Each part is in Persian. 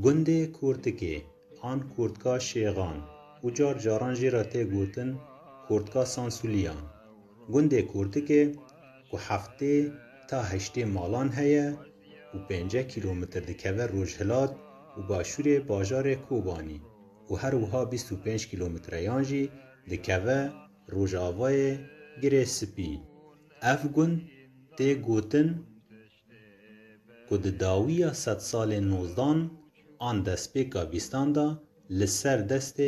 گنده کورتکه آن کورتکا شیغان و جار جاران جیرا تی گوتن کورتکا سانسولیان. گنده کورتکه که هفته تا هشته مالان هیا و 5 کیلومتر دکوه روجهلات و باشور باجار کوبانی و هر وها 25 کیلومتر یانجی دکوه روجاوای گره سپی. اف گند تی گوتن که داویا 100 سال 19 آن دست پیکا بیستان دا لسر دست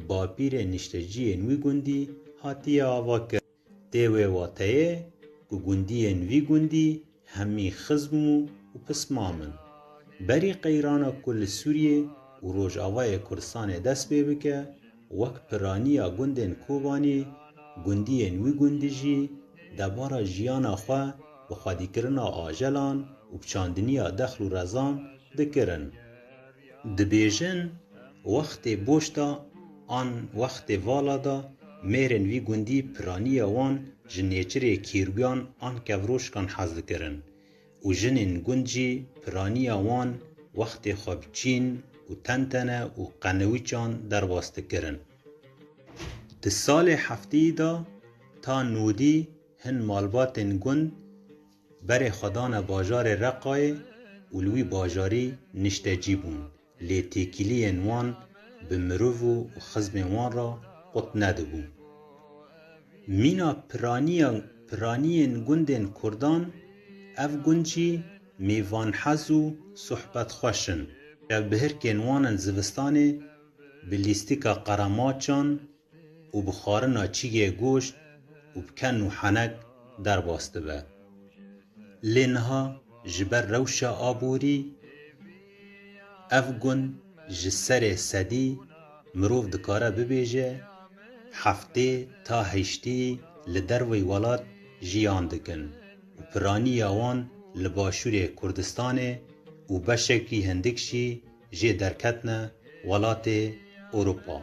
باپیر نشتجی نوی گندی هاتی آوا کرد. تیوه واتیه که گندی نوی گندی همی خزمو و پسمامن. بری قیرانا کل سوریه و روش آوای کردستان دست بی بکه وک پرانیا گندن کوبانی گندی نوی گندی جی دبارا جیانا خواه بخوادی کرنا آجلان و بچاندنیا دخل و رزان دکرن. دبیجن وقت بوشتا آن وقت والا دا میرن وی گندی پرانیا وان جنیچره کیرگان آن کفروشکان حزد کرن و جنین گنجی پرانیا وان وقت خوابچین و تنتنه و قنویچان درباسته کرن. ده سال هفتی دا تا نودی هن مالباتن گند بر خدان باجار رقای ولوی باجاری نشتجی بون لی تیکیلین وان بمروف و خزم وان را قط ندبون. مینا پرانین گندن کردان اف گنجی میوان حزو صحبت خوشن که بهر کنوانن زوستانه بلیستیکا قراماچان و بخارنا چیگه گوشت و بکن و حنک در باسته به. لینها جبر روشا آبوری اف گند جسر سدی مروف دکاره ببیجه هفته تا هشتی لدروی ولاد جیان دکن و پرانی آوان لباشور کردستانه و بشکی هندکشی جی درکتنه ولات اروپا.